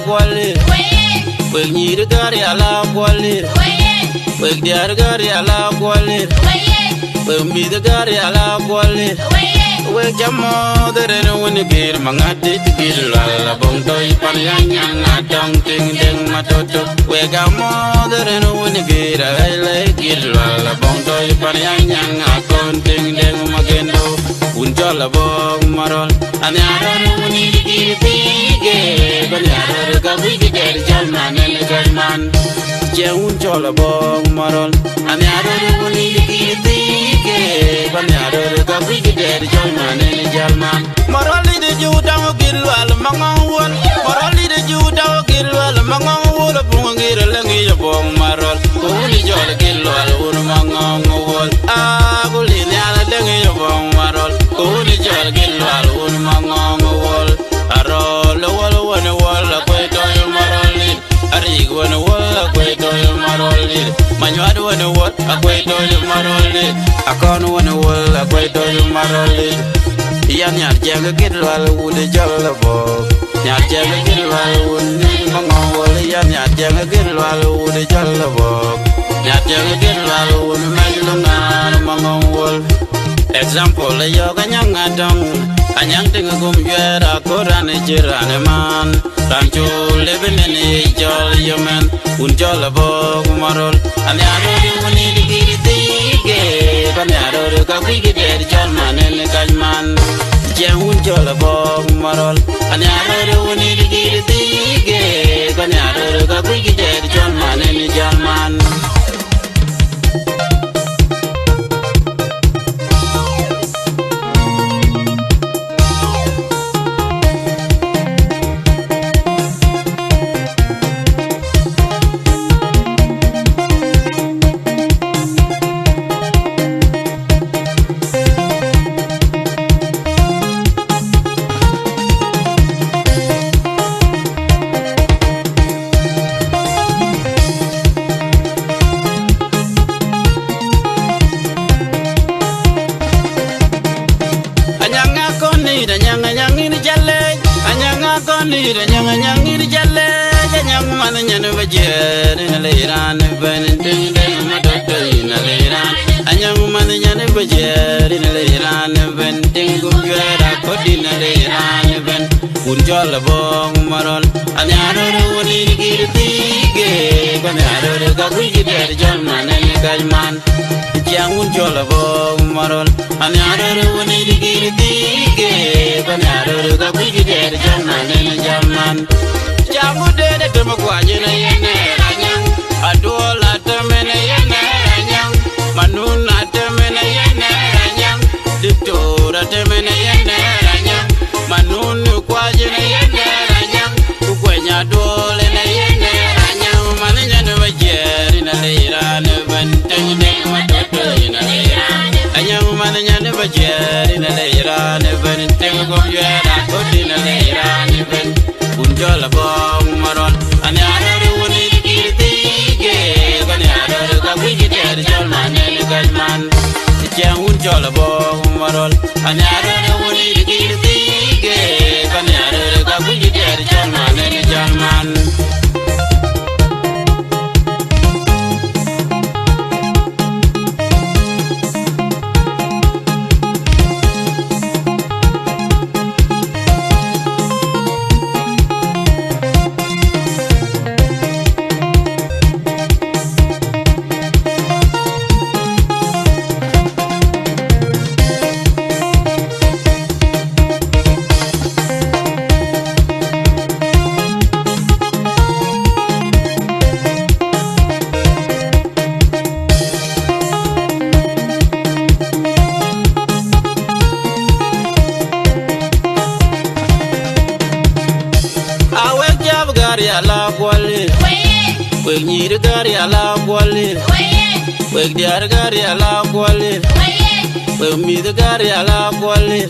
quali. Wek nyir gari ala quali. Wek diar gari ala quali. Wek mid gari ala quali. Wek jamo dere no wini gir mangati tikir lala bong toy panyang adong ting ding matoto. Wek jamo dere no wini gir ay gir lala bong toy panyang akon ting ding magendo. Unjola bong marol anyara no wini gir tige banyara gawi gir jalman el jalman. Je unjola bong marol anyara no wini gir tige banyara gawi gir jalman el jalman. Maroli de juda gilwal mangawol maroli de juda gilwal mangawol bungir lengi bong marol uni jol gilwal un mangawol aguli nyala lengi bong marol uni jol gilwal un mangawol arol wol wol kweto maroli ari won wol kweto maroli manywad won wol kweto maroli akon won wol kweto maroli. Yan yar jaga gilwal wude jalla bo yar jaga gilwal wude mangawol yan yar jaga gilwal wude jalla bo yar jaga gilwal wude maglunga mangawol. Example yoga nyanga dong anyang tinga gum yera korane jirane man rancho lebenene jol yomen un jalla bo marol anyaro woni digirige banyaro ka kwigide jalman el kajman. Jehun jola bong marol anyaro woni digirige banyaro ka kwigide jalman el jalman. Anyang ini jalle anyang mana nyane bajer na leiran ben ding ding matoto na leiran anyang mana nyane bajer na leiran ben ding gumjara kodi na leiran ben unjol bong marol anyaro woni girtige banyaro ga gide jalman ni kajman. Jang unjol bong marol anyaro woni girtige banyaro ga gide jalman ni jalman. Jamu dede temo kwaje na yene ranyang adola temene yene ranyang manuna temene yene ranyang diktora temene yene ranyang manunu kwaje na yene ranyang kukwenya dole na yene ranyang mananya no bajeri na leira ne banteng ne matoto na leira anyang mananya ne bajeri na leira ne banteng gomyera kodi na leira ne ben. Unjola bong marol anyaro woni digirtige banyaro ka kwigide jalman el kajman. Jang unjola bong marol anyaro woni digirtige banyaro ka kwigide jalman el jalman. Wek nyir gari ala kwali wek diar gari ala kwali wek mid gari ala kwali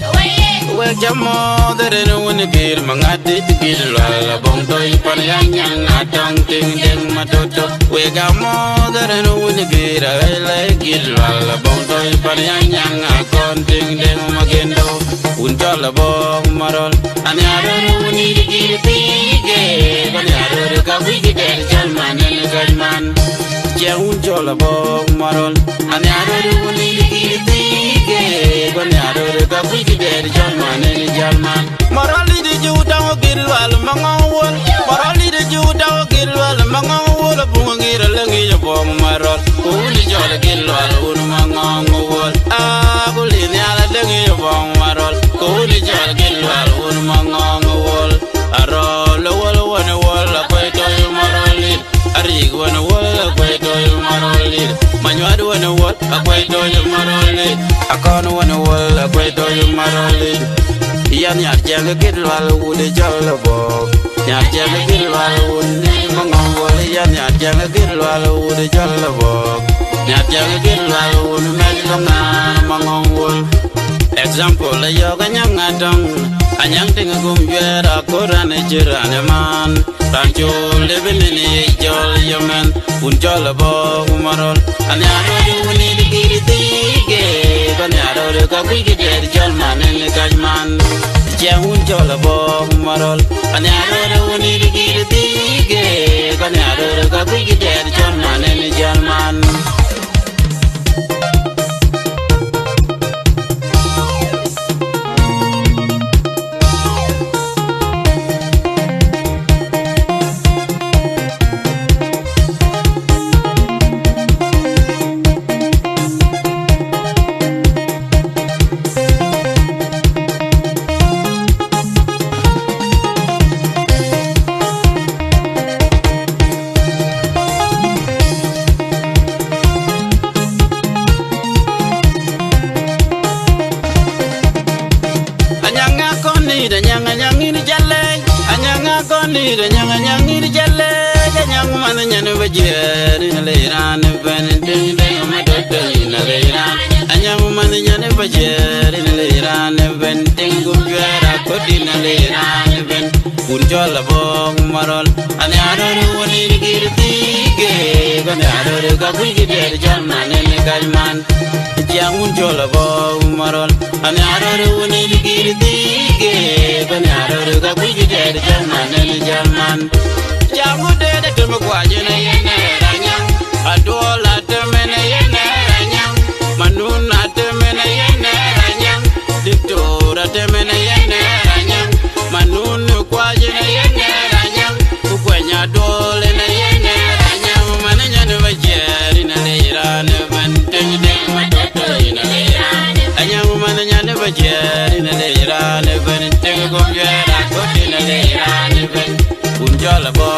wek jamo dere no wini gir mangati tikir lala bong toy panyang adong ting ding matoto. Wek jamo dere no wini gir ay gir lala bong toy panyang akon ting ding magendo. Unjola bong marol anyaro wini wuni di tige bani arore ka wigi der jalman ne gajman jehun jola bo marol ani arore wuni di tige bani arore ka wigi der jalman ne jalman marali di juda o gilwal mangawol marali di juda o gilwal mangawol bungira lengi bo marol wuni jola gilwal wuni mangawol abuli ni ala lengi bo marol wuni jola gilwal wuni mangawol arol wol wol akwaito maroli arig wana wol akwaito maroli manywad wana wol akwaito maroli akon wana wol akwaito maroli yan yar janga gilwal wuni jola bo yar janga gilwal wuni mangawol yan yar janga gilwal wuni jola bo yar janga gilwal wuni melonga mangawol example la yoga nyanga dong anyang tinga gumjera korane jirane man rancho lebelini jol yemen un jol bo marol anyaro wuni digirige banyaro ka kwigi der jol manen kajman jehun jol bo marol anyaro wuni digirige banyaro ka kwigi der jol manen jalman anyang ni jalle anyang man nyane bajeri na leiran ben ding ding ma dodo na leiran anyang man nyane bajeri na leiran ben ding gumjera kodi na leiran ben unjola bong marol anyaro woni girtige ban aro ga kuigi der janna ne kajman jang unjola bong marol anyaro woni girtige ban aro ga kuigi der janna ne jalman jamu de tum kwaje na yene ranyang adola de mena yene ranyang manuna de mena yene ranyang diktora de mena yene ranyang manunu kwaje na yene ranyang kukwenya dole na yene ranyang mananya ne bajeri na leirane banteng de matoto na leirane anyang mananya ne bajeri na leirane banteng gomjera kodi na leirane ben unjala bo